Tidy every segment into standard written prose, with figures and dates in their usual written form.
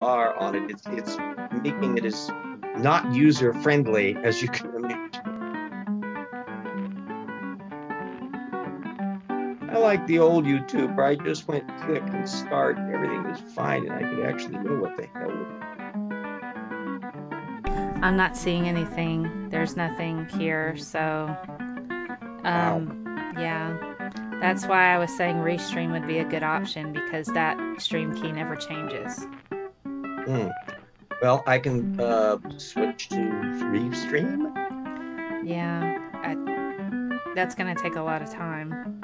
are on it. It's making it as not user friendly as you can imagine. I like the old YouTube where I just went click and start, and everything was fine, and I could actually know what the hell was. I'm not seeing anything. There's nothing here, so Wow. yeah. That's why I was saying restream would be a good option, because that stream key never changes. Well, I can switch to Restream. Yeah, that's gonna take a lot of time.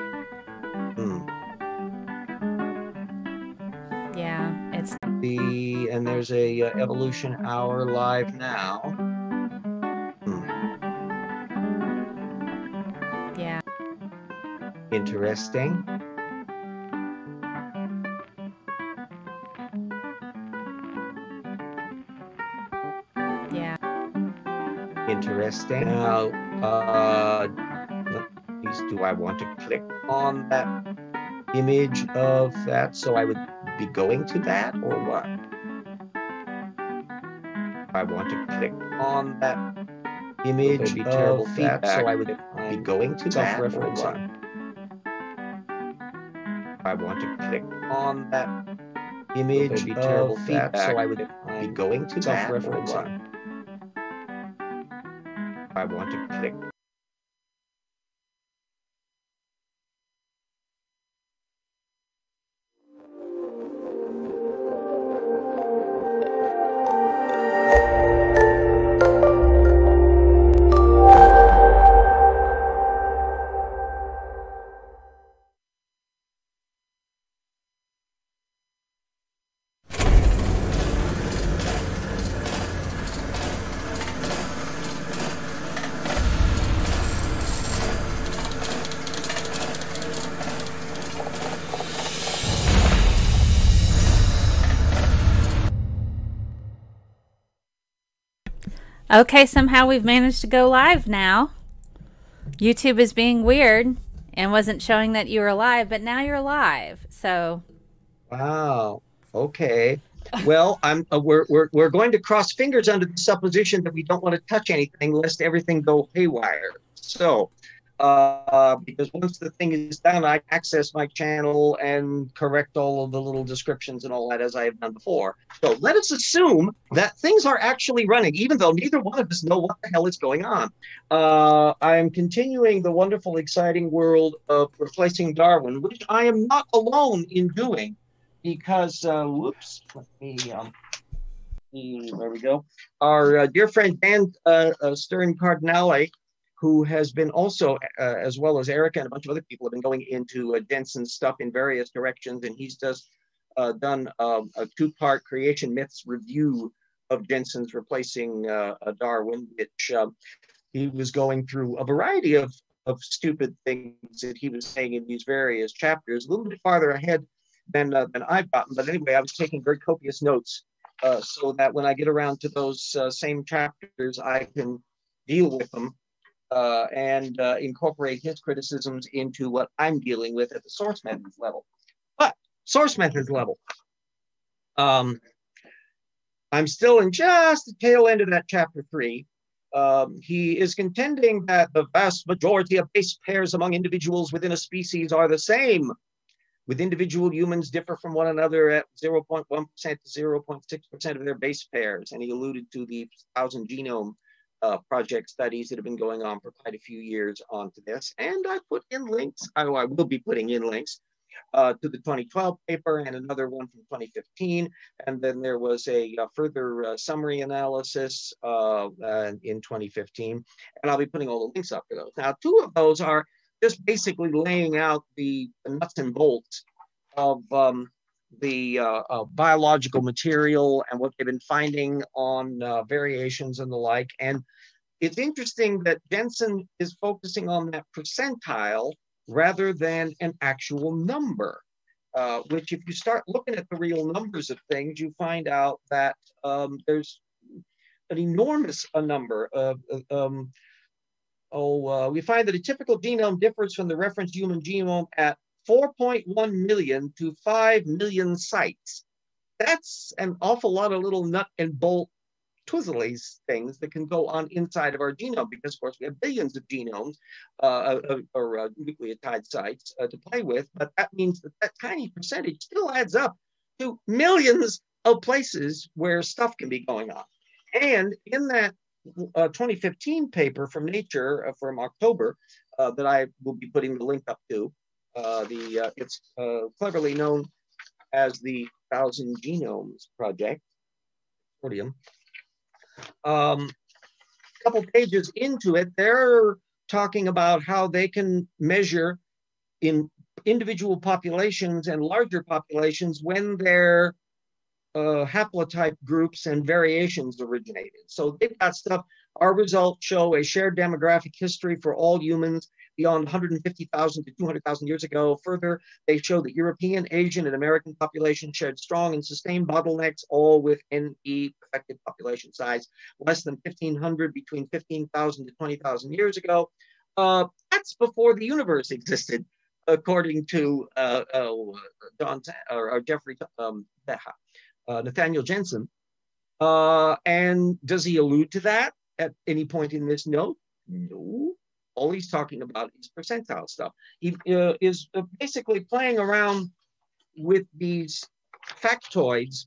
Yeah, it's And there's a Evolution Hour live now. yeah. Interesting. Yeah. Interesting. Now, do I want to click on that image of that so I would be going to that, or what? I want to click on that image of that so I would be going to that, or what? I want to click on that image of that so I would be going to that, or what? I want to click. Okay, somehow we've managed to go live now. YouTube is being weird and wasn't showing that you were live, but now you're live. So, wow. Okay. Well, we're going to cross fingers under the supposition that we don't want to touch anything lest everything go haywire. So, because once the thing is done, I access my channel and correct all of the little descriptions and all that as I have done before. So let us assume that things are actually running, even though neither one of us know what the hell is going on. I am continuing the wonderful, exciting world of replacing Darwin, which I am not alone in doing, because, whoops, let me, there we go. Our dear friend Dan Stern Cardinale, who has been also, as well as Erica and a bunch of other people, have been going into Jensen's stuff in various directions, and he's just done a two-part creation myths review of Jensen's replacing Darwin, which he was going through a variety of stupid things that he was saying in these various chapters, a little bit farther ahead than I've gotten. But anyway, I was taking very copious notes so that when I get around to those same chapters, I can deal with them and incorporate his criticisms into what I'm dealing with at the source methods level. But source methods level, I'm still in just the tail end of that chapter 3. He is contending that the vast majority of base pairs among individuals within a species are the same, with individual humans differ from one another at 0.1% to 0.6% of their base pairs. And he alluded to the 1,000 genome project studies that have been going on for quite a few years onto this. And I put in links, I will be putting in links to the 2012 paper and another one from 2015. And then there was a further summary analysis in 2015. And I'll be putting all the links up for those. Now, 2 of those are just basically laying out the nuts and bolts of the biological material and what they've been finding on variations and the like. And it's interesting that Jensen is focusing on that percentile rather than an actual number, which if you start looking at the real numbers of things, you find out that there's an enormous number of we find that a typical genome differs from the reference human genome at 4.1 million to 5 million sites. that's an awful lot of little nut and bolt twizzlies things that can go on inside of our genome, because of course we have billions of genomes or nucleotide sites to play with, but that means that that tiny percentage still adds up to millions of places where stuff can be going on. And in that 2015 paper from Nature from October that I will be putting the link up to, it's cleverly known as the 1,000 Genomes Project, consortium. A couple pages into it, they're talking about how they can measure in individual populations and larger populations when their haplotype groups and variations originated. So they've got stuff. Our results show a shared demographic history for all humans beyond 150,000 to 200,000 years ago. Further, they show that European, Asian, and American populations shared strong and sustained bottlenecks, all with NE affected population size less than 1,500 between 15,000 to 20,000 years ago. That's before the universe existed, according to Jeffrey Nathaniel Jensen. And does he allude to that at any point in this note? No. All he's talking about is percentile stuff. He is basically playing around with these factoids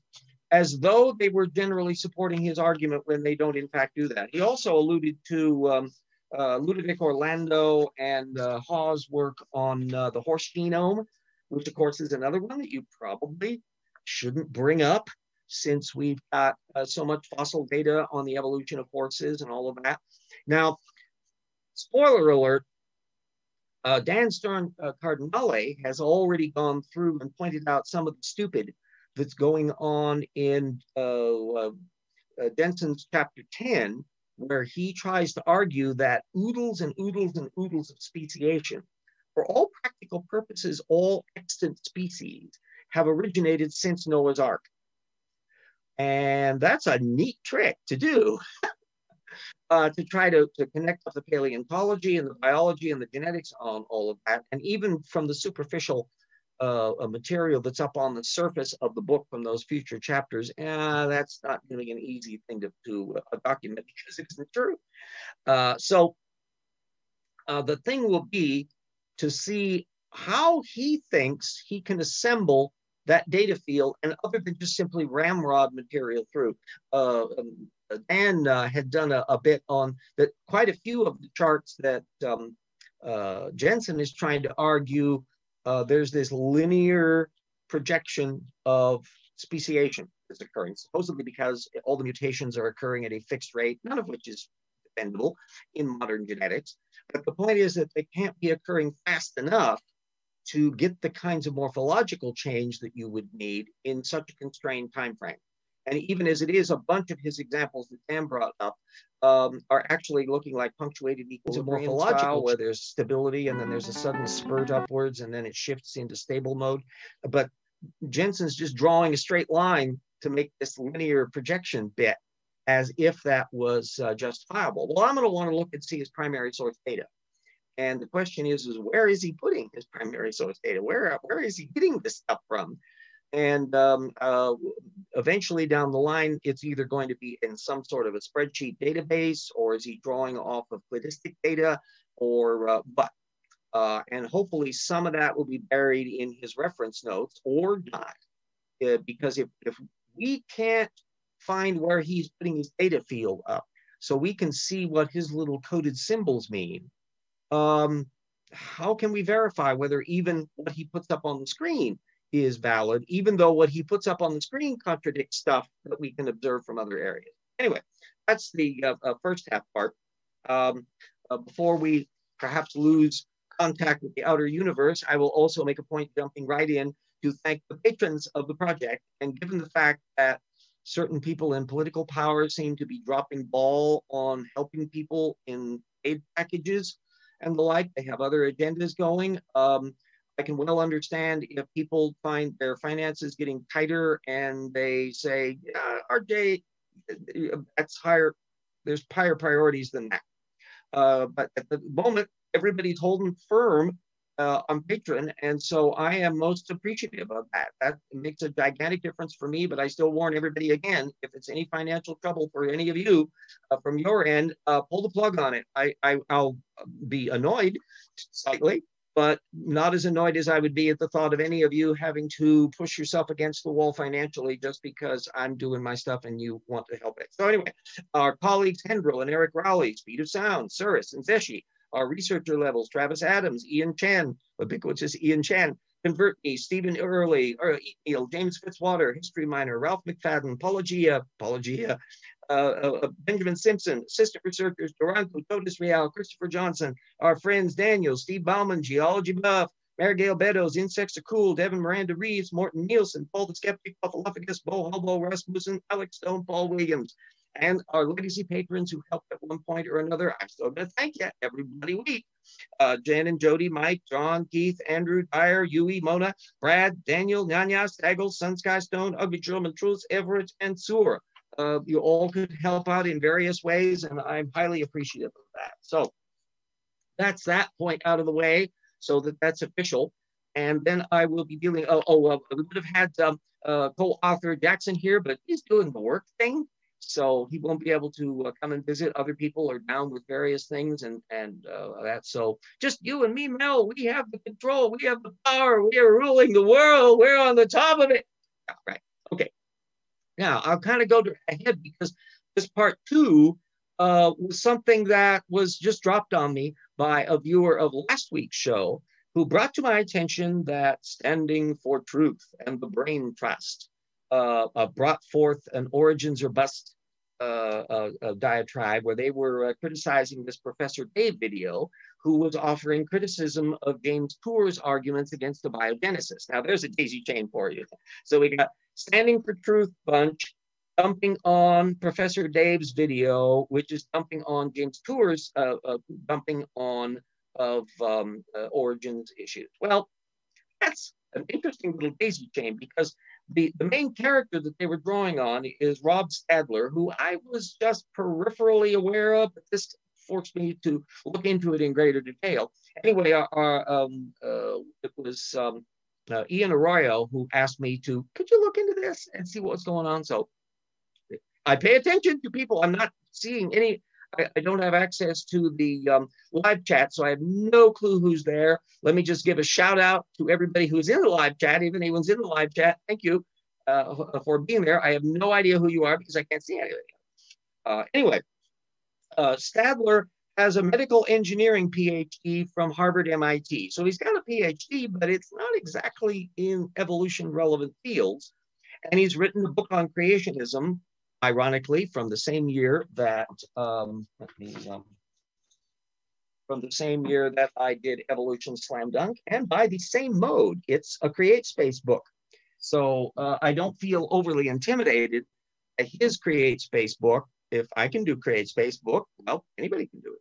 as though they were generally supporting his argument when they don't in fact do that. He also alluded to Ludovic Orlando and Hawes' work on the horse genome, which of course is another one that you probably shouldn't bring up, since we've got so much fossil data on the evolution of horses and all of that. Now, spoiler alert, Dan Stern Cardinale has already gone through and pointed out some of the stupid that's going on in Denson's chapter 10, where he tries to argue that oodles and oodles and oodles of speciation, for all practical purposes, all extant species, have originated since Noah's Ark. And that's a neat trick to do, to try to connect up the paleontology and the biology and the genetics on all of that. And even from the superficial material that's up on the surface of the book from those future chapters, that's not really an easy thing to document, because it isn't true. So the thing will be to see how he thinks he can assemble that data field, and other than just simply ramrod material through. Dan had done a bit on that. Quite a few of the charts that Jensen is trying to argue, there's this linear projection of speciation is occurring, supposedly because all the mutations are occurring at a fixed rate, none of which is defendable in modern genetics. But the point is that they can't be occurring fast enough to get the kinds of morphological change that you would need in such a constrained time frame. And even as it is, a bunch of his examples that Dan brought up are actually looking like punctuated equilibrium style, where there's stability and then there's a sudden spurt upwards and then it shifts into stable mode. But Jensen's just drawing a straight line to make this linear projection bit as if that was justifiable. Well, I'm going to want to look and see his primary source data. And the question is where is he putting his primary source data? Where is he getting this stuff from? And eventually down the line, it's either going to be in some sort of a spreadsheet database, or is he drawing off of cladistic data, or what? And hopefully some of that will be buried in his reference notes, or not. Because if we can't find where he's putting his data field up, so we can see what his little coded symbols mean, how can we verify whether even what he puts up on the screen is valid, even though what he puts up on the screen contradicts stuff that we can observe from other areas? Anyway, that's the first half part. Before we perhaps lose contact with the outer universe, I will also make a point, jumping right in, to thank the patrons of the project. And given the fact that certain people in political power seem to be dropping ball on helping people in aid packages and the like, they have other agendas going. I can well understand if people find their finances getting tighter and they say, RJ, that's higher, there's higher priorities than that. But at the moment, everybody's holding firm on Patreon, and so I am most appreciative of that. That makes a gigantic difference for me, but I still warn everybody again, if it's any financial trouble for any of you from your end, pull the plug on it. I'll be annoyed slightly, but not as annoyed as I would be at the thought of any of you having to push yourself against the wall financially just because I'm doing my stuff and you want to help it. So anyway, our colleagues Hendril and Eric Rowley, Speed of Sound, Suris and Zeshi, our researcher levels, Travis Adams, Ian Chen, ubiquitous Ian Chen, Convert Me, Stephen Early, Neil, James Fitzwater, History Minor, Ralph McFadden, Paulogia, Benjamin Simpson, assistant researchers, Durango, Totus Real, Christopher Johnson, our friends Daniel, Steve Bauman, Geology Buff, Marigale Beddoes, Insects Are Cool, Devin Miranda Reeves, Morton Nielsen, Paul the Skeptic, Puffaluffagus, Bo Hobo, Rasmussen, Alex Stone, Paul Williams, and our legacy patrons who helped at one point or another. I'm still going to thank you every bloody week. Jen and Jody, Mike, John, Keith, Andrew, Dyer, Yui, Mona, Brad, Daniel, Nyanya, Staggle, Sun Sky Stone, Ugly German Truths, Everett, and Sewer. You all could help out in various ways, and I'm highly appreciative of that. So that's that point out of the way, so that's official. And then I will be dealing, we would have had co-author Jackson here, but he's doing the work thing. So he won't be able to come and visit. Other people are down with various things and that. So just you and me, Mel, we have the control. We have the power. We are ruling the world. We're on the top of it. All right. Okay. Now, I'll kind of go ahead because this part 2 was something that was just dropped on me by a viewer of last week's show who brought to my attention that Standing for Truth and the Brain Trust brought forth an Origins or Bust diatribe where they were criticizing this Professor Dave video who was offering criticism of James Tour's arguments against the biogenesis. Now there's a daisy chain for you. So we got Standing for Truth bunch dumping on Professor Dave's video, which is dumping on James Tour's dumping on of Origins issues. Well, that's an interesting little daisy chain because the main character that they were drawing on is Rob Stadler, who I was just peripherally aware of, but this forced me to look into it in greater detail. Anyway, it was Ian Arroyo who asked me to, could you look into this and see what's going on? So I pay attention to people. I'm not seeing any, I don't have access to the live chat, so I have no clue who's there. Let me just give a shout out to everybody who's in the live chat, even anyone's in the live chat. Thank you for being there. I have no idea who you are because I can't see anybody. Anyway, Stadler has a medical engineering PhD from Harvard MIT. So he's got a PhD, but it's not exactly in evolution relevant fields. And he's written a book on creationism, ironically, from the same year that from the same year that I did Evolution Slam Dunk, and by the same mode. It's a CreateSpace book. So I don't feel overly intimidated at his CreateSpace book. If I can do CreateSpace book, well, anybody can do it.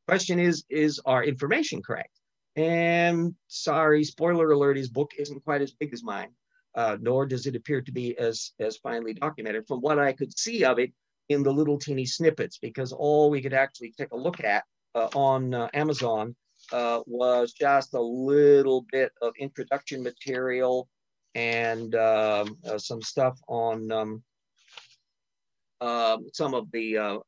Question is our information correct? And sorry, spoiler alert, his book isn't quite as big as mine. Nor does it appear to be as finely documented from what I could see of it in the little teeny snippets, because all we could actually take a look at on Amazon was just a little bit of introduction material and some stuff on some of the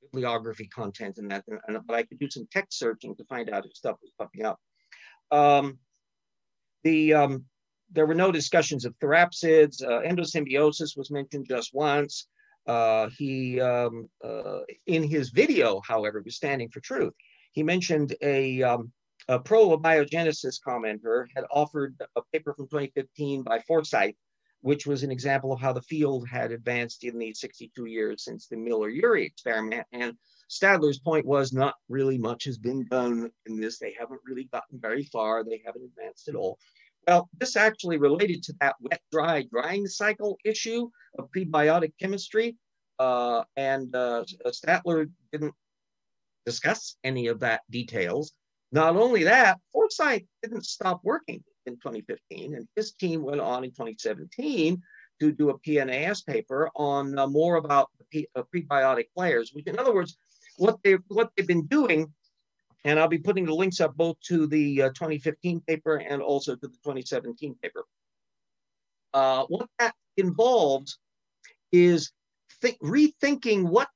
bibliography content and that, but I could do some text searching to find out if stuff was popping up. There were no discussions of therapsids. Endosymbiosis was mentioned just once. He, in his video, however, was Standing for Truth. He mentioned a pro-abiogenesis commenter had offered a paper from 2015 by Forsyth, which was an example of how the field had advanced in the 62 years since the Miller-Urey experiment. And Stadler's point was not really much has been done in this. They haven't really gotten very far. They haven't advanced at all. Well, this actually related to that wet-dry drying cycle issue of prebiotic chemistry. Stadler didn't discuss any of that details. Not only that, Forsyth didn't stop working in 2015, and his team went on in 2017 to do a PNAS paper on more about the prebiotic players, which in other words, what they've been doing And I'll be putting the links up both to the 2015 paper and also to the 2017 paper. What that involves is rethinking what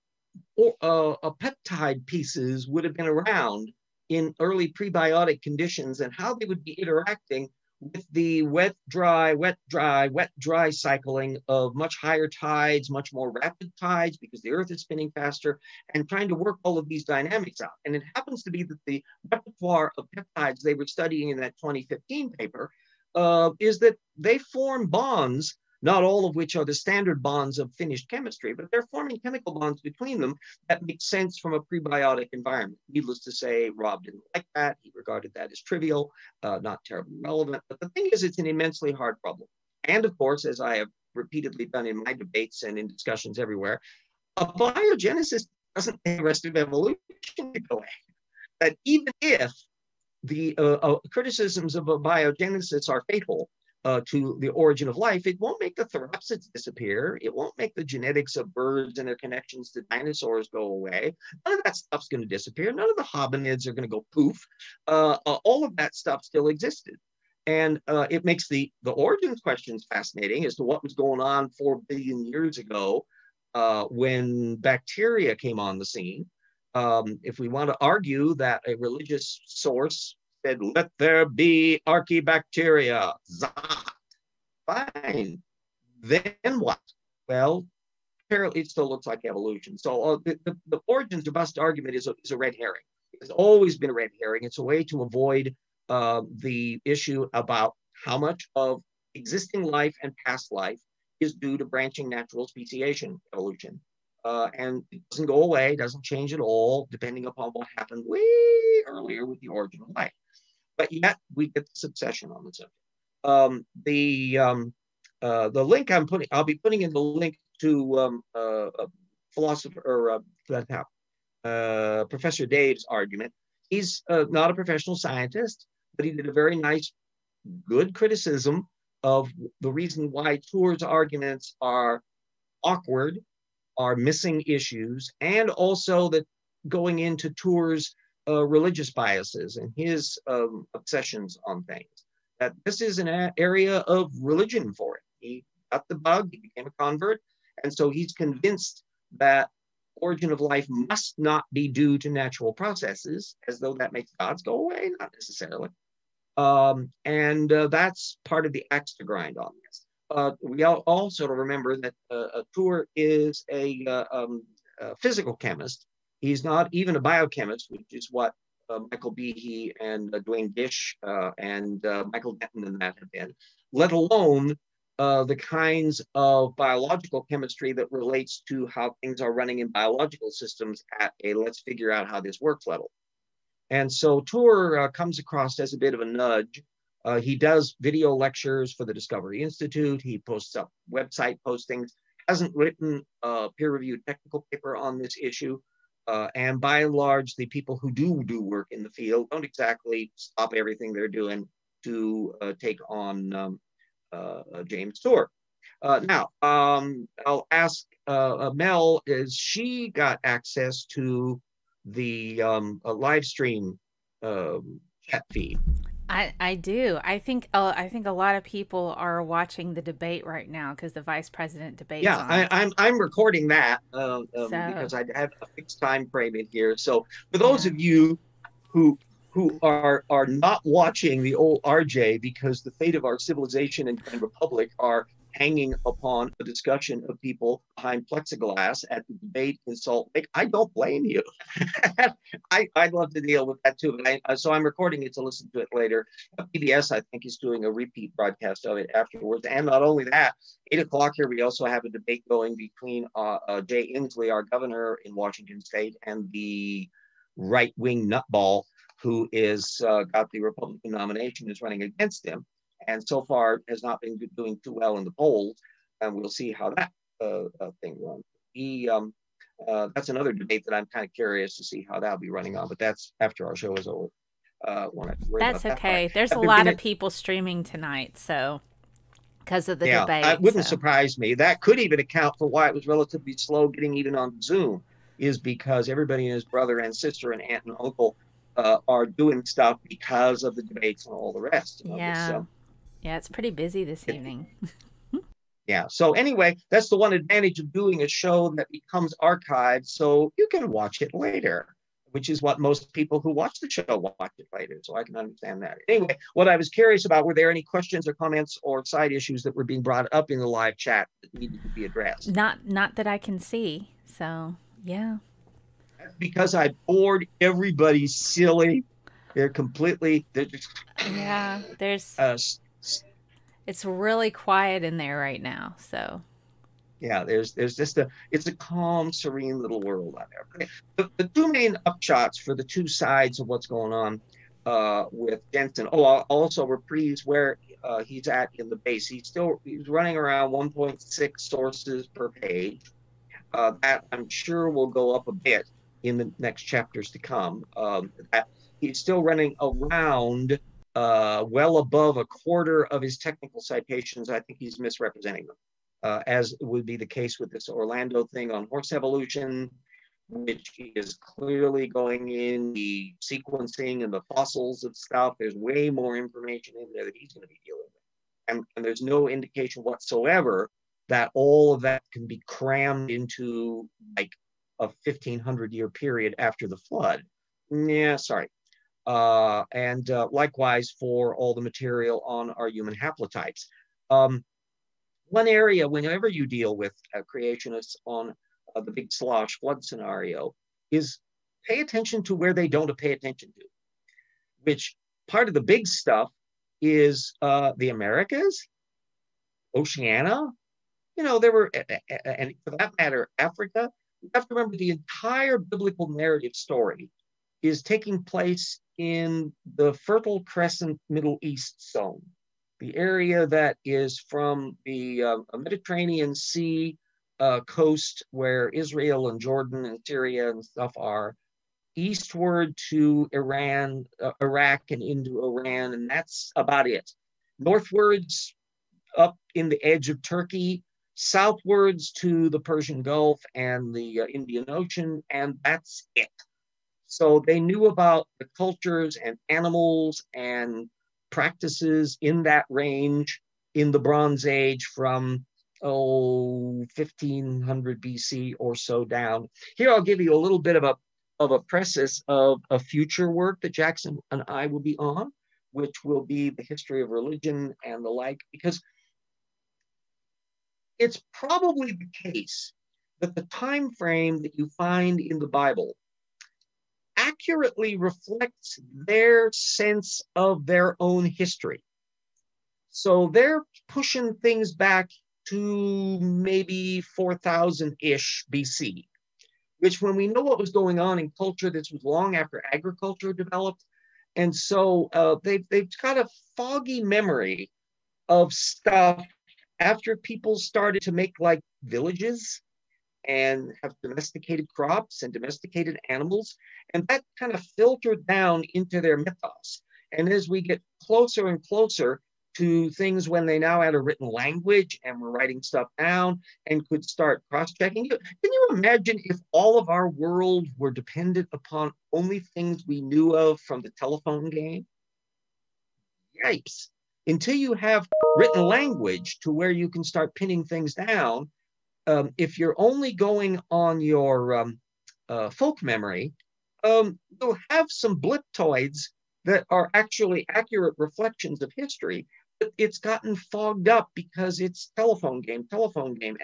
peptide pieces would have been around in early prebiotic conditions and how they would be interacting with the wet, dry, wet, dry, wet, dry cycling of much higher tides, much more rapid tides because the earth is spinning faster, and trying to work all of these dynamics out. And it happens to be that the repertoire of peptides they were studying in that 2015 paper is that they form bonds, not all of which are the standard bonds of finished chemistry, but they're forming chemical bonds between them that make sense from a prebiotic environment. Needless to say, Rob didn't like that. He regarded that as trivial, not terribly relevant. But the thing is, it's an immensely hard problem. And of course, as I have repeatedly done in my debates and in discussions everywhere, abiogenesis doesn't take the rest of evolution to go away. That even if the criticisms of abiogenesis are fatal, to the origin of life, it won't make the therapsids disappear. It won't make the genetics of birds and their connections to dinosaurs go away. None of that stuff's going to disappear. None of the hominids are going to go poof. All of that stuff still existed. And it makes the origins questions fascinating as to what was going on 4 billion years ago when bacteria came on the scene. If we want to argue that a religious source said, let there be archaebacteria. Fine. Then what? Well, apparently it still looks like evolution. So the origins robust argument is a red herring. It's always been a red herring. It's a way to avoid the issue about how much of existing life and past life is due to branching natural speciation evolution. And it doesn't go away, doesn't change at all, depending upon what happened way earlier with the origin of life. But yet we get this obsession on the subject. The link I'll be putting in the link to Professor Dave's argument. He's not a professional scientist, but he did a very nice, good criticism of the reason why Tour's arguments are awkward, are missing issues, and also that going into Tour's religious biases and his obsessions on things. That this is an area of religion for him. He got the bug, he became a convert, and so he's convinced that origin of life must not be due to natural processes, as though that makes gods go away, not necessarily. And that's part of the axe to grind on this. We all sort of remember that Tour is a physical chemist. He's not even a biochemist, which is what Michael Behe and Dwayne Gish and Michael Denton and that have been, let alone the kinds of biological chemistry that relates to how things are running in biological systems at a let's figure out how this works level. And so Tour comes across as a bit of a nudge. He does video lectures for the Discovery Institute. He posts up website postings, hasn't written a peer-reviewed technical paper on this issue. And by and large, the people who do work in the field don't exactly stop everything they're doing to take on James Tour. Now, I'll ask Mel, has she got access to the live stream chat feed? I do. I think a lot of people are watching the debate right now because the vice president debates. Yeah, I'm recording that because I have a fixed time frame in here. So for those of you who are not watching the old RJ because the fate of our civilization and republic are hanging upon a discussion of people behind plexiglass at the debate in Salt Lake, I don't blame you. I'd love to deal with that too. So I'm recording it to listen to it later. PBS, I think, is doing a repeat broadcast of it afterwards. And not only that, 8 o'clock here, we also have a debate going between Jay Inslee, our governor in Washington State, and the right-wing nutball who is got the Republican nomination, is running against him. And so far has not been doing too well in the polls, and we'll see how that thing runs. That's another debate that I'm kind of curious to see how that'll be running on, but that's after our show is over. That's okay. There's a lot of people streaming tonight, so because of the debate. It wouldn't surprise me. That could even account for why it was relatively slow getting even on Zoom, is because everybody and his brother and sister and aunt and uncle are doing stuff because of the debates and all the rest. Yeah. Yeah, it's pretty busy this it, evening. yeah. So anyway, that's the one advantage of doing a show that becomes archived, so you can watch it later, which is what most people who watch the show watch it later. So I can understand that. Anyway, what I was curious about, were there any questions or comments or side issues that were being brought up in the live chat that needed to be addressed? Not that I can see. So, yeah. That's because I bored everybody silly. They're just Yeah, there's uh, it's really quiet in there right now. So, yeah, there's just it's a calm, serene little world out there. The two main upshots for the two sides of what's going on with Jensen. Oh, I'll also reprise where he's at in the base. He's running around 1.6 sources per page. That I'm sure will go up a bit in the next chapters to come. He's still running around well above a quarter of his technical citations. I think he's misrepresenting them. As would be the case with this Orlando thing on horse evolution, which is clearly going in the sequencing and the fossils of stuff. There's way more information in there that he's going to be dealing with. And there's no indication whatsoever that all of that can be crammed into like a 1,500-year period after the flood. Yeah, sorry. And likewise for all the material on our human haplotypes. One area, whenever you deal with creationists on the big slosh flood scenario, is pay attention to where they don't pay attention to, which part of the big stuff is the Americas, Oceania. There were, and for that matter, Africa. You have to remember the entire biblical narrative story is taking place in the Fertile Crescent Middle East zone, the area that is from the Mediterranean Sea coast where Israel and Jordan and Syria and stuff are, eastward to Iran, Iraq and into Iran, and that's about it. Northwards up in the edge of Turkey, southwards to the Persian Gulf and the Indian Ocean, and that's it. So they knew about the cultures and animals and practices in that range in the Bronze Age from 1500 BC or so down. Here I'll give you a little bit of a preface of a future work that Jackson and I will be on, which will be the history of religion and the like, because it's probably the case that the time frame that you find in the Bible accurately reflects their sense of their own history. So they're pushing things back to maybe 4000-ish BC, which when we know what was going on in culture, this was long after agriculture developed. And so they've got a foggy memory of stuff after people started to make like villages and have domesticated crops and domesticated animals. And that kind of filtered down into their mythos. And as we get closer and closer to things when they now had a written language and were writing stuff down and could start cross-checking. Can you imagine if all of our world were dependent upon only things we knew of from the telephone game? Yikes. Until you have written language to where you can start pinning things down, if you're only going on your folk memory, you'll have some bliptoids that are actually accurate reflections of history, but it's gotten fogged up because it's telephone game,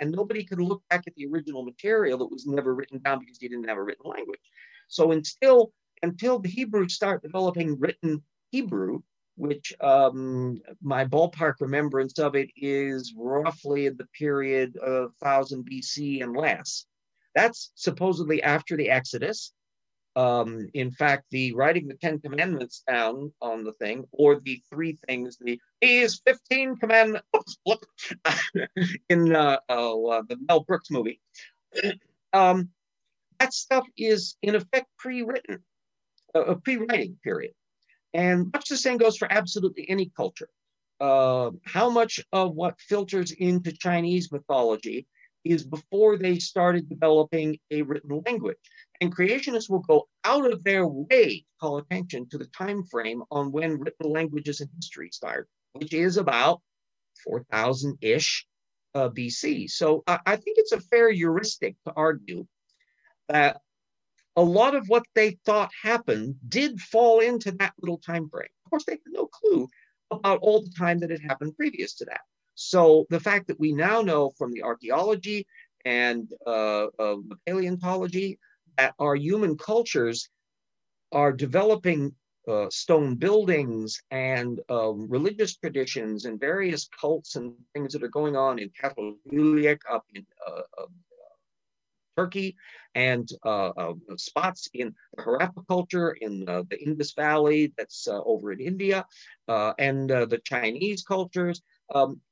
and nobody could look back at the original material that was never written down because you didn't have a written language. So until the Hebrews start developing written Hebrew, which my ballpark remembrance of it is roughly in the period of 1000 BC and less. That's supposedly after the Exodus. In fact, the writing the 10 Commandments down on the thing, or the three things, these 15 commandments in the Mel Brooks movie, that stuff is in effect pre-written, a pre-writing period. And much the same goes for absolutely any culture. How much of what filters into Chinese mythology is before they started developing a written language. And creationists will go out of their way to call attention to the time frame on when written languages in history start, which is about 4,000-ish BC. So I think it's a fair heuristic to argue that a lot of what they thought happened did fall into that little time frame. Of course, they had no clue about all the time that had happened previous to that. So the fact that we now know from the archaeology and the paleontology that our human cultures are developing stone buildings and religious traditions and various cults and things that are going on in Catalunya up in Turkey, and spots in the Harappa culture in the Indus Valley that's over in India, and the Chinese cultures,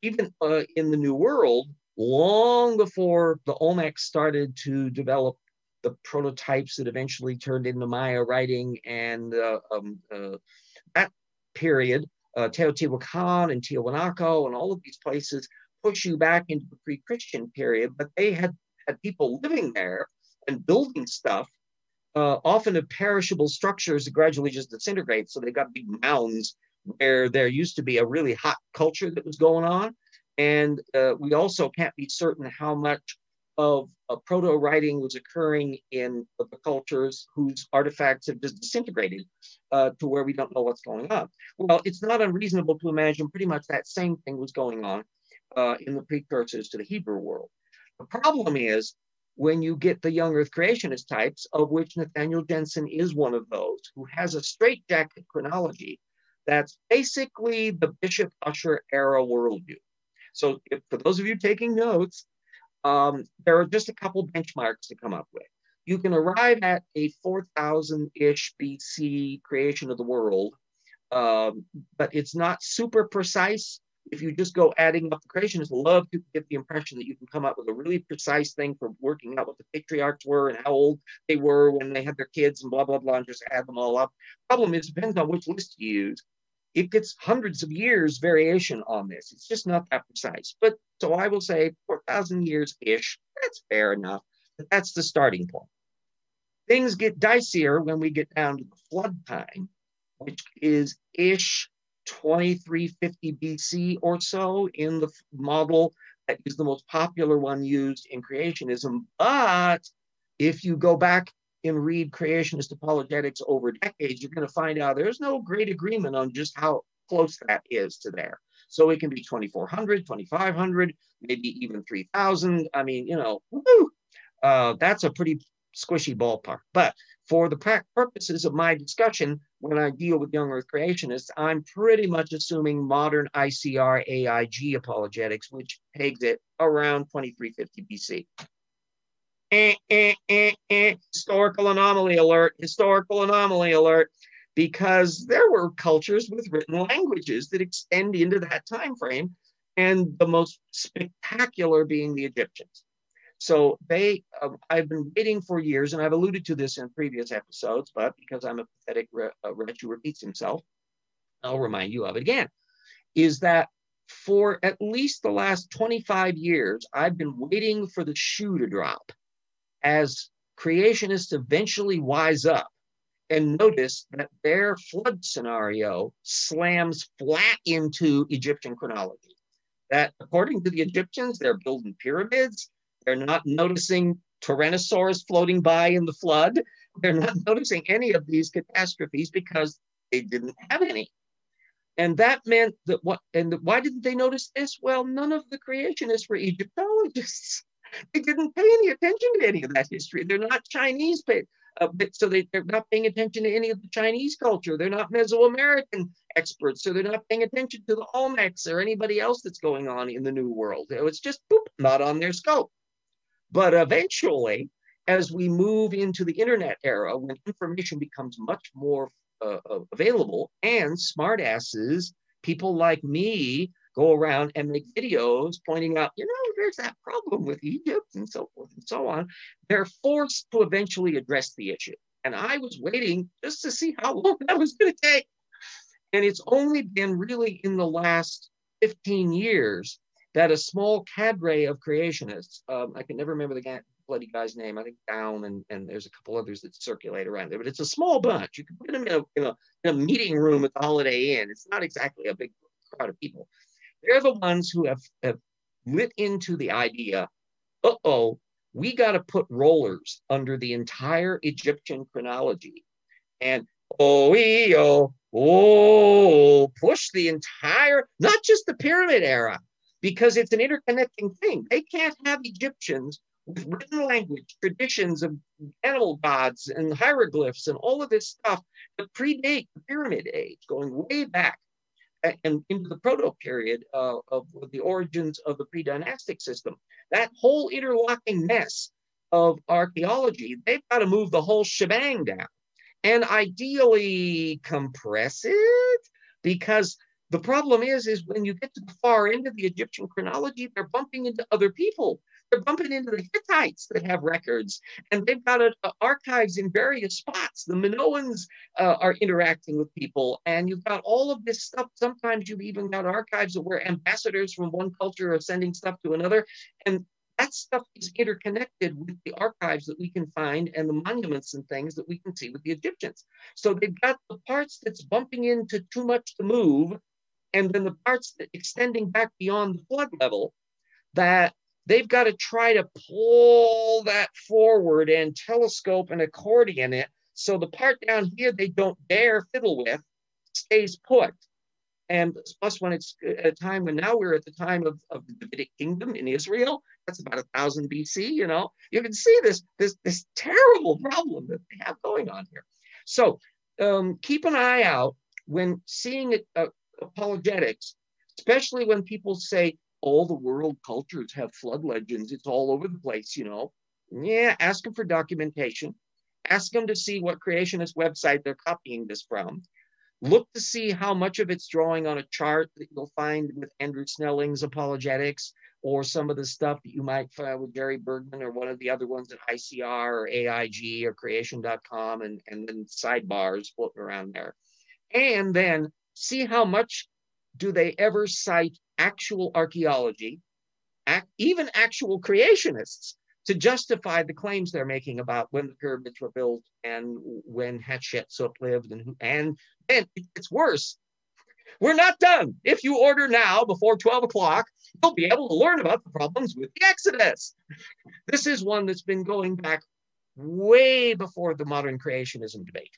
even in the New World, long before the Olmecs started to develop the prototypes that eventually turned into Maya writing, and that period, Teotihuacan and Tiwanaku and all of these places push you back into the pre-Christian period, but they had people living there and building stuff, often of perishable structures that gradually just disintegrate. So they got big mounds where there used to be a really hot culture that was going on. And we also can't be certain how much of proto-writing was occurring in the cultures whose artifacts have just disintegrated to where we don't know what's going on. Well, it's not unreasonable to imagine pretty much that same thing was going on in the precursors to the Hebrew world. The problem is when you get the young earth creationist types, of which Nathaniel Jensen is one of those, who has a straitjacket chronology that's basically the Bishop Ussher era worldview. So for those of you taking notes, there are just a couple benchmarks to come up with. You can arrive at a 4,000-ish BC creation of the world, but it's not super precise. If you just go adding up the creationists, love to get the impression that you can come up with a really precise thing for working out what the patriarchs were and how old they were when they had their kids and blah, blah, blah, and just add them all up. Problem is, it depends on which list you use. It gets hundreds of years variation on this. It's just not that precise. But so I will say 4,000 years-ish, that's fair enough. But that's the starting point. Things get dicier when we get down to the flood time, which is ish 2350 BC or so in the model that is the most popular one used in creationism. But if you go back and read creationist apologetics over decades, you're going to find out there's no great agreement on just how close that is to there. So it can be 2400, 2500, maybe even 3000. I mean, that's a pretty squishy ballpark. But for the purposes of my discussion, when I deal with young earth creationists, I'm pretty much assuming modern ICR AIG apologetics, which pegs it around 2350 BC. Historical anomaly alert, because there were cultures with written languages that extend into that time frame, and the most spectacular being the Egyptians. So I've been waiting for years, and I've alluded to this in previous episodes, but because I'm a pathetic wretch who repeats himself, I'll remind you of it again, is that for at least the last 25 years, I've been waiting for the shoe to drop as creationists eventually wise up and notice that their flood scenario slams flat into Egyptian chronology. That according to the Egyptians, they're building pyramids. They're not noticing Tyrannosaurus floating by in the flood. They're not noticing any of these catastrophes because they didn't have any. And that meant that why didn't they notice this? Well, none of the creationists were Egyptologists. They didn't pay any attention to any of that history. They're not Chinese, so they're not paying attention to any of the Chinese culture. They're not Mesoamerican experts, so they're not paying attention to the Olmecs or anybody else that's going on in the New World. It's just not on their scope. But eventually, as we move into the internet era, when information becomes much more available, and smartasses, people like me, go around and make videos pointing out, there's that problem with Egypt and so forth and so on, they're forced to eventually address the issue. And I was waiting just to see how long that was going to take. And it's only been really in the last 15 years that a small cadre of creationists, I can never remember the bloody guy's name, I think Down, and there's a couple others that circulate around there, but it's a small bunch. You can put them in a meeting room at the Holiday Inn. It's not exactly a big crowd of people. They're the ones who have lit into the idea, we got to put rollers under the entire Egyptian chronology. And push the entire, not just the pyramid era, because it's an interconnecting thing. They can't have Egyptians with written language, traditions of animal gods and hieroglyphs and all of this stuff that predate the pyramid age, going way back and into the proto-period of the origins of the pre-dynastic system. That whole interlocking mess of archaeology, they've got to move the whole shebang down and ideally compress it, because the problem is when you get to the far end of the Egyptian chronology, they're bumping into other people. They're bumping into the Hittites that have records, and they've got archives in various spots. The Minoans are interacting with people, and you've got all of this stuff. Sometimes you've even got archives where ambassadors from one culture are sending stuff to another, and that stuff is interconnected with the archives that we can find and the monuments and things that we can see with the Egyptians. So they've got the parts that's bumping into too much to move, and then the parts that extending back beyond the flood level, that they've got to try to pull that forward and telescope and accordion it. So the part down here they don't dare fiddle with stays put. And plus, when it's at a time when now we're at the time of the Davidic kingdom in Israel, that's about 1000 BC, you can see this terrible problem that they have going on here. So keep an eye out when seeing apologetics, especially when people say, all the world cultures have flood legends, it's all over the place, Yeah, ask them for documentation. Ask them to see what creationist website they're copying this from. Look to see how much of it's drawing on a chart that you'll find with Andrew Snelling's apologetics, or some of the stuff that you might find with Jerry Bergman or one of the other ones at ICR or AIG or creation.com, and then sidebars floating around there. And then see how much do they ever cite actual archaeology, even actual creationists, to justify the claims they're making about when the pyramids were built and when Hatshepsut lived, and then it's worse. We're not done. If you order now before 12 o'clock, you'll be able to learn about the problems with the Exodus. This is one that's been going back way before the modern creationism debate.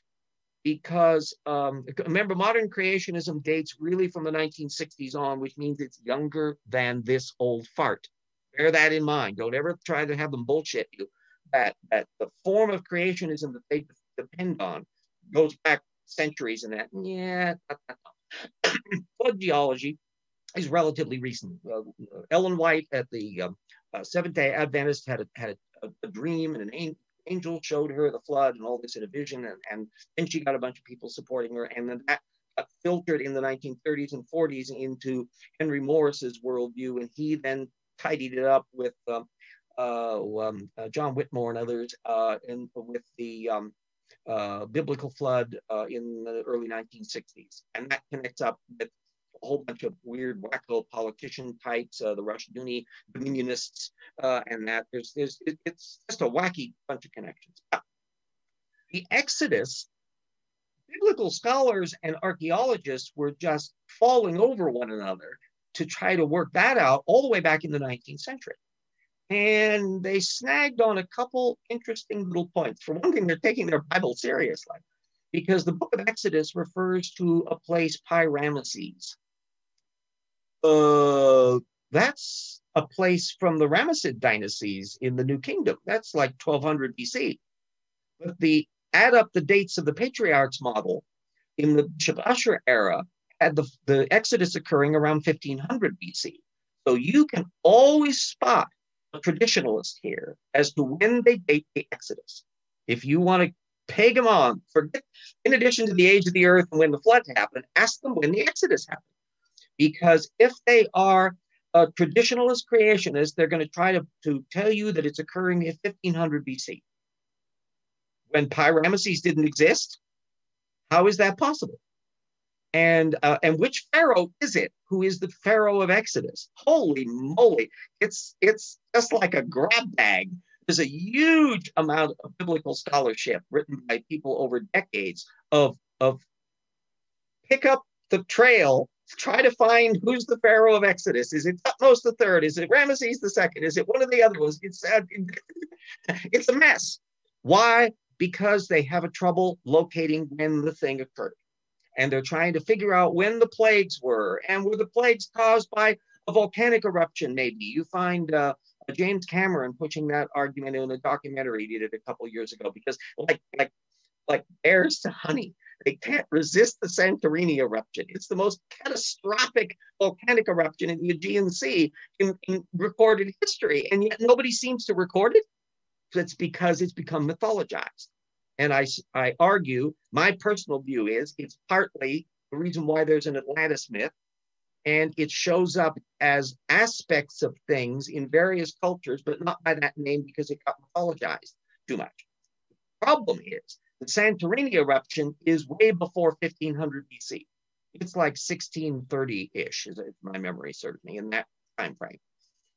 Because remember, modern creationism dates really from the 1960s on, which means it's younger than this old fart. Bear that in mind. Don't ever try to have them bullshit you that the form of creationism that they depend on goes back centuries, and that, yeah. Flood geology is relatively recent. Ellen White at the Seventh-day Adventist had a dream, and an angel showed her the flood and all this in a vision, and then she got a bunch of people supporting her, and then that got filtered in the 1930s and 40s into Henry Morris's worldview, and he then tidied it up with John Whitmore and others, and with the biblical flood in the early 1960s, and that connects up with a whole bunch of weird wacko politician types, the Rushdoony dominionists, and that it's just a wacky bunch of connections. But the Exodus, biblical scholars and archaeologists were just falling over one another to try to work that out all the way back in the 19th century. And they snagged on a couple interesting little points. For one thing, they're taking their Bible seriously, because the book of Exodus refers to a place, Pi-Ramesses. That's a place from the Ramessid dynasties in the New Kingdom. That's like 1200 BC. But add up the dates of the patriarchs model in the Bishop Usher era, had the Exodus occurring around 1500 BC. So you can always spot a traditionalist here as to when they date the Exodus. If you want to peg them on, forget, in addition to the age of the earth and when the flood happened, ask them when the Exodus happened. Because if they are a traditionalist creationist, they're going to try to tell you that it's occurring in 1500 BC. When Pi-Ramesses didn't exist, how is that possible? And which pharaoh is it who is the pharaoh of Exodus? Holy moly! It's just like a grab bag. There's a huge amount of biblical scholarship written by people over decades of pick up the trail, try to find who's the pharaoh of Exodus. Is it Thutmose the Third? Is it Ramesses the Second? Is it one of the other ones? It's a mess. Why? Because they have a trouble locating when the thing occurred. And they're trying to figure out when the plagues were, and were the plagues caused by a volcanic eruption, maybe. You find James Cameron pushing that argument in a documentary he did a couple of years ago, because like bears to honey, they can't resist the Santorini eruption. It's the most catastrophic volcanic eruption in the Aegean Sea in recorded history, and yet nobody seems to record it. It's because it's become mythologized. And I argue, my personal view is it's partly the reason why there's an Atlantis myth, and it shows up as aspects of things in various cultures, but not by that name because it got mythologized too much. The problem is the Santorini eruption is way before 1500 BC. It's like 1630-ish, if my memory serves me, in that time frame.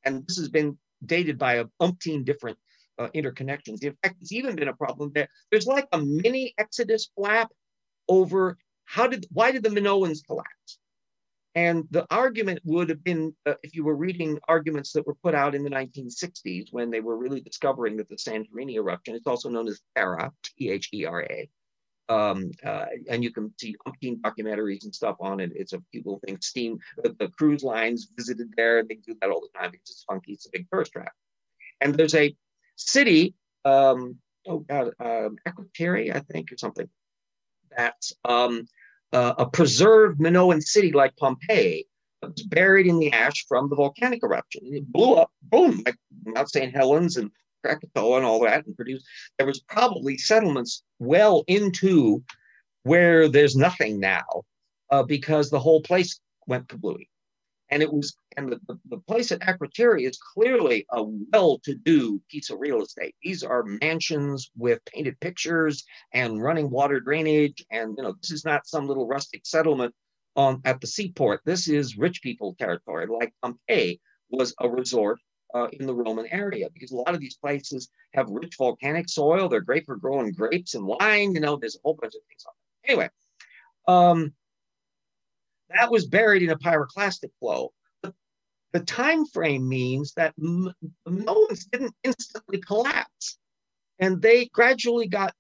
And this has been dated by a umpteen different interconnections. In fact, it's even been a problem that there's like a mini Exodus flap over why did the Minoans collapse? And the argument would have been, if you were reading arguments that were put out in the 1960s when they were really discovering that the Santorini eruption, it's also known as Thera, Thera, and you can see umpteen documentaries and stuff on it. It's a people think the cruise lines visited there. They do that all the time because it's funky. It's a big tourist trap. And there's a city, Akrotiri, I think, or something, that's a preserved Minoan city like Pompeii, was buried in the ash from the volcanic eruption. And it blew up, boom, like Mount St. Helens and Krakatoa and all that, and produced. There was probably settlements well into where there's nothing now, because the whole place went kablooey. And the place at Akrotiri is clearly a well-to-do piece of real estate. These are mansions with painted pictures and running water drainage. And this is not some little rustic settlement at the seaport. This is rich people territory, like Pompeii was a resort in the Roman area, because a lot of these places have rich volcanic soil. They're great for growing grapes and wine. There's a whole bunch of things on it. Anyway, that was buried in a pyroclastic flow. The time frame means that the Minoans didn't instantly collapse, and they gradually got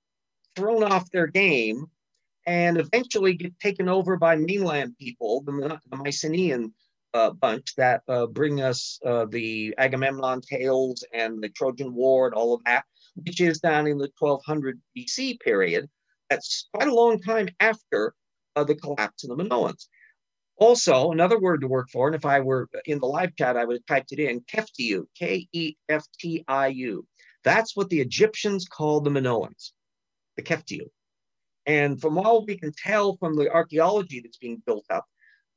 thrown off their game and eventually get taken over by mainland people, the Mycenaean bunch that bring us the Agamemnon tales and the Trojan War and all of that, which is down in the 1200 BC period. That's quite a long time after the collapse of the Minoans. Also, another word to work for, and if I were in the live chat, I would have typed it in, Keftiu, Keftiu. That's what the Egyptians called the Minoans, the Keftiu. And from all we can tell from the archaeology that's being built up,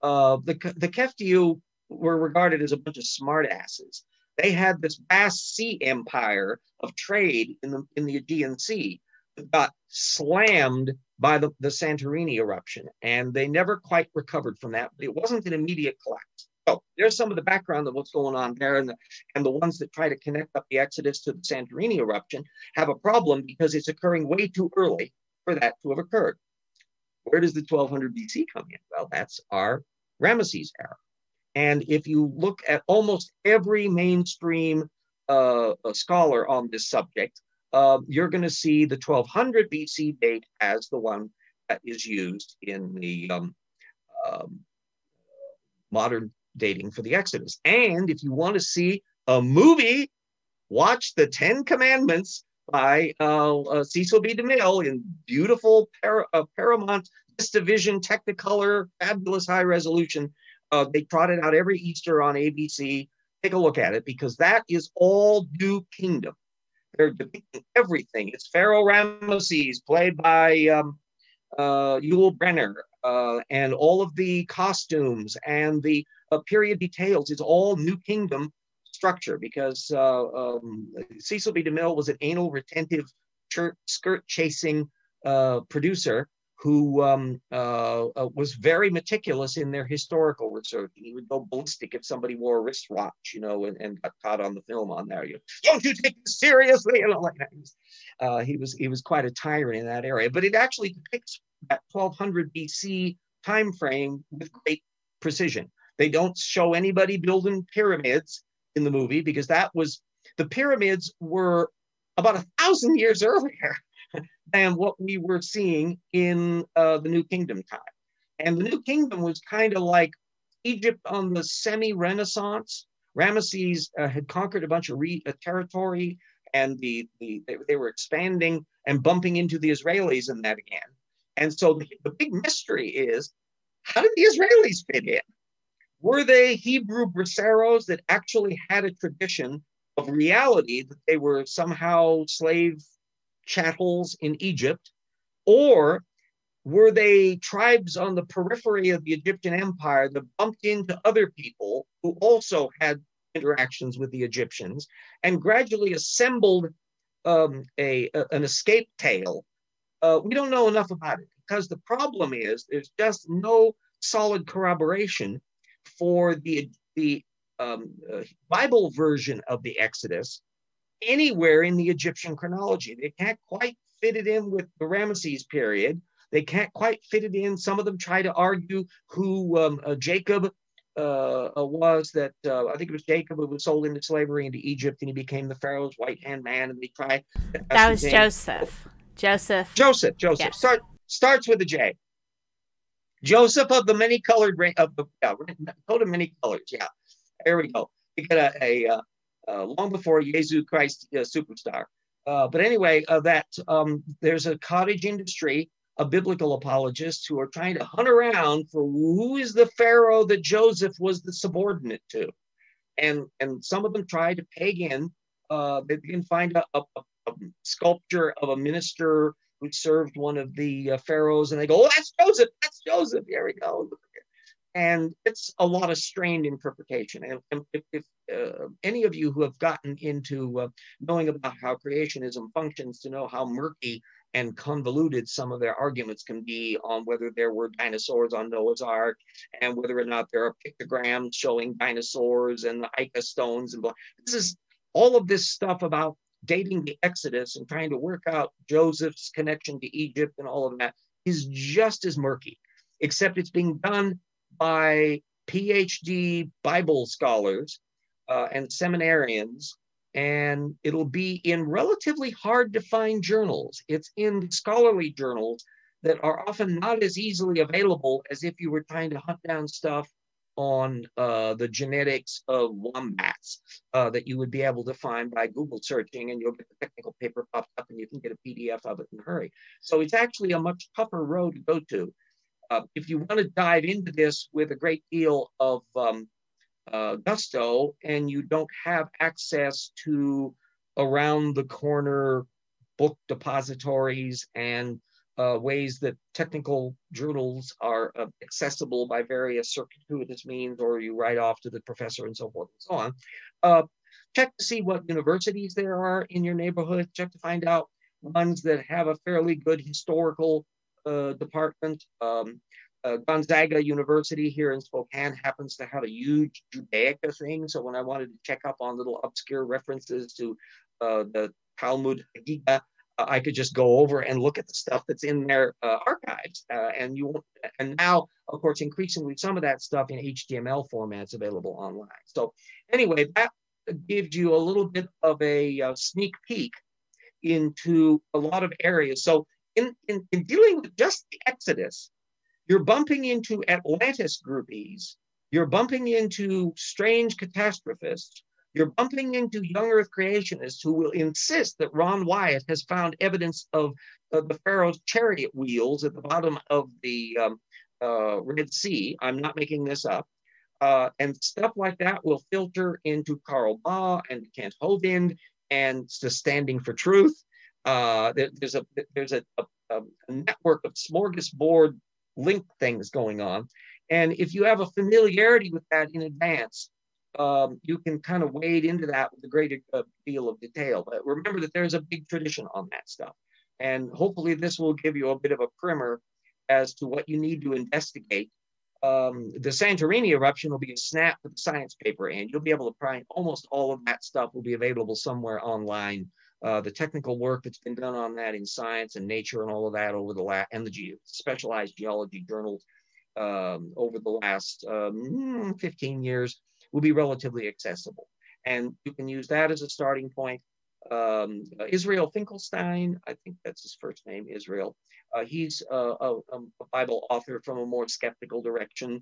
the Keftiu were regarded as a bunch of smartasses. They had this vast sea empire of trade in the Aegean Sea that got slammed by the Santorini eruption, and they never quite recovered from that, but it wasn't an immediate collapse. So there's some of the background of what's going on there, and the ones that try to connect up the Exodus to the Santorini eruption have a problem because it's occurring way too early for that to have occurred. Where does the 1200 BC come in? Well, that's our Ramesses era. And if you look at almost every mainstream scholar on this subject, you're going to see the 1200 BC date as the one that is used in the modern dating for the Exodus. And if you want to see a movie, watch The Ten Commandments by Cecil B. DeMille in beautiful Paramount VistaVision Technicolor, fabulous high resolution. They trot it out every Easter on ABC. Take a look at it, because that is all New Kingdom. They're depicting everything. It's Pharaoh Ramesses, played by Yul Brynner, and all of the costumes and the period details. It's all New Kingdom structure, because Cecil B. DeMille was an anal retentive skirt chasing producer who was very meticulous in their historical research. He would go ballistic if somebody wore a wristwatch, and got caught on the film on there. Don't you take this seriously? Like that. He was quite a tyrant in that area. But it actually depicts that 1200 BC time frame with great precision. They don't show anybody building pyramids in the movie because the pyramids were about 1,000 years earlier than what we were seeing in the New Kingdom time. And the New Kingdom was kind of like Egypt on the semi-Renaissance. Ramesses had conquered a bunch of territory, and they were expanding and bumping into the Israelis in that again. And so the big mystery is, how did the Israelis fit in? Were they Hebrew braceros that actually had a tradition of reality, that they were somehow slave chattels in Egypt? Or were they tribes on the periphery of the Egyptian empire that bumped into other people who also had interactions with the Egyptians and gradually assembled an escape tale? We don't know enough about it, because the problem is there's just no solid corroboration for the Bible version of the Exodus anywhere in the Egyptian chronology. They can't quite fit it in with the Ramesses period. They can't quite fit it in. Some of them try to argue who Jacob was, that I think it was Jacob who was sold into slavery into Egypt, and he became the Pharaoh's right-hand man, and they try. That was Joseph. Joseph. Yes. Starts with a J. Joseph of the many-colored coat of many colors. Yeah, there we go. We got a long before Jesus Christ superstar. But anyway, there's a cottage industry of biblical apologists who are trying to hunt around for who is the Pharaoh that Joseph was the subordinate to. And some of them try to peg in. They can find a sculpture of a minister who served one of the pharaohs, and they go, "Oh, that's Joseph. That's Joseph. Here we go." And it's a lot of strained interpretation. And if any of you who have gotten into knowing about how creationism functions to know how murky and convoluted some of their arguments can be on whether there were dinosaurs on Noah's Ark, and whether or not there are pictograms showing dinosaurs and the Ica stones, and all of this stuff about dating the Exodus and trying to work out Joseph's connection to Egypt and all of that is just as murky, except it's being done by PhD Bible scholars and seminarians, and it'll be in relatively hard to find journals. It's in scholarly journals that are often not as easily available as if you were trying to hunt down stuff on the genetics of wombats that you would be able to find by Google searching, and you'll get the technical paper popped up and you can get a PDF of it in a hurry. So it's actually a much tougher road to go to. If you want to dive into this with a great deal of gusto, and you don't have access to around the corner book depositories and ways that technical journals are accessible by various circuitous means, or you write off to the professor and so forth and so on, check to see what universities there are in your neighborhood. Check to find out ones that have a fairly good historical department. Gonzaga University here in Spokane happens to have a huge Judaica thing. So when I wanted to check up on little obscure references to the Talmud Hagiga, I could just go over and look at the stuff that's in their archives. And now, of course, increasingly, some of that stuff in HTML formats available online. So anyway, that gives you a little bit of a sneak peek into a lot of areas. So in dealing with just the Exodus, you're bumping into Atlantis groupies, you're bumping into strange catastrophists, you're bumping into young Earth creationists who will insist that Ron Wyatt has found evidence of the Pharaoh's chariot wheels at the bottom of the Red Sea. I'm not making this up. And stuff like that will filter into Karl Baugh and Kent Hovind and to Standing for Truth. There's a network of smorgasbord link things going on. And if you have a familiarity with that in advance, you can kind of wade into that with a great deal of detail. But remember that there's a big tradition on that stuff. And hopefully this will give you a bit of a primer as to what you need to investigate, the Santorini eruption will be a snap to the science paper, and you'll be able to find almost all of that stuff will be available somewhere online. The technical work that's been done on that in Science and Nature and all of that over the and the specialized geology journals over the last 15 years will be relatively accessible. And you can use that as a starting point. Israel Finkelstein, I think that's his first name, Israel. He's a Bible author from a more skeptical direction,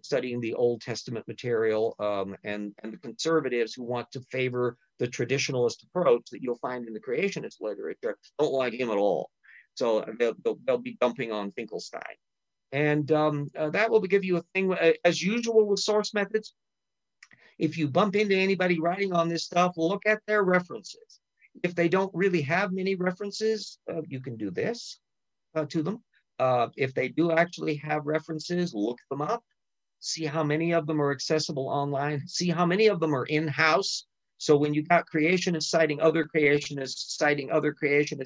studying the Old Testament material, and the conservatives who want to favor the traditionalist approach that you'll find in the creationist literature don't like him at all. So they'll be dumping on Finkelstein. And that will give you a thing, as usual with source methods. If you bump into anybody writing on this stuff, look at their references. If they don't really have many references, you can do this to them. If they do actually have references, look them up, see how many of them are accessible online, see how many of them are in-house. So when you got creationists citing other creationists,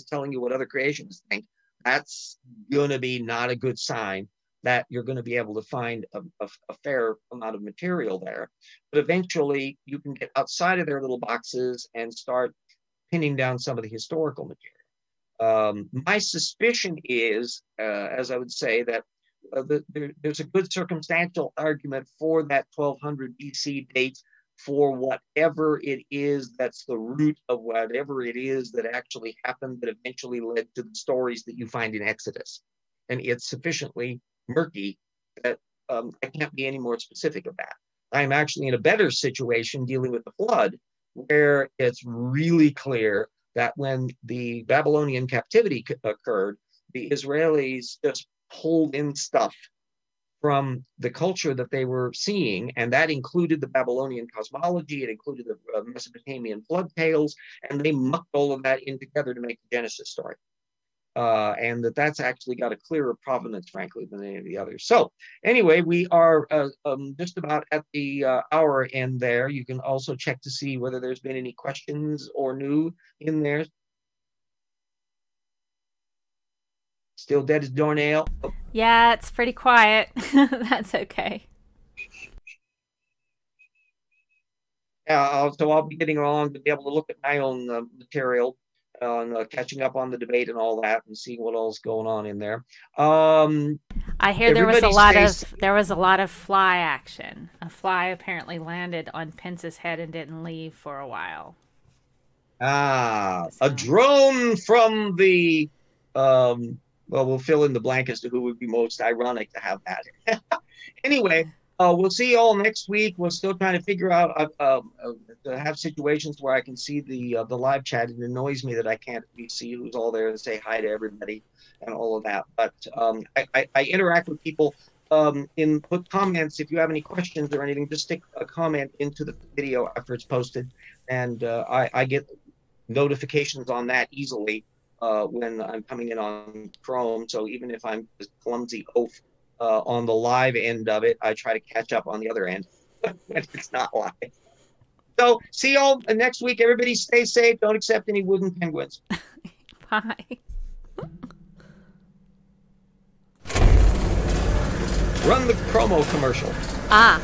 telling you what other creationists think, that's going to be not a good sign that you're going to be able to find a fair amount of material there. But eventually you can get outside of their little boxes and start pinning down some of the historical material. My suspicion is, as I would say, that there's a good circumstantial argument for that 1200 BC date for whatever it is that's the root of whatever it is that actually happened that eventually led to the stories that you find in Exodus. And it's sufficiently murky that I can't be any more specific of that. I'm actually in a better situation dealing with the flood, where it's really clear that when the Babylonian captivity occurred, the Israelis just pulled in stuff from the culture that they were seeing, and that included the Babylonian cosmology, it included the Mesopotamian flood tales, and they mucked all of that in together to make the Genesis story. And that's actually got a clearer provenance, frankly, than any of the others. So anyway, we are just about at the hour end there. You can also check to see whether there's been any questions or new in there. Still dead as doornail? Yeah, it's pretty quiet. That's okay. Yeah, so I'll be getting along to be able to look at my own material on catching up on the debate and all that, and seeing what else is going on in there. I hear there was a lot of fly action. A fly apparently landed on Pence's head and didn't leave for a while. A drone from the well, we'll fill in the blank as to who would be most ironic to have that. Anyway, we'll see you all next week. We're still trying to figure out to have situations where I can see the live chat. It annoys me that I can't see who's all there and say hi to everybody and all of that. But I interact with people. Put comments if you have any questions or anything. Just stick a comment into the video after it's posted, and I get notifications on that easily when I'm coming in on Chrome. So even if I'm a clumsy oaf on the live end of it, I try to catch up on the other end when it's not live. So see y'all next week. Everybody stay safe. Don't accept any wooden penguins. Bye. Run the promo commercial. Ah.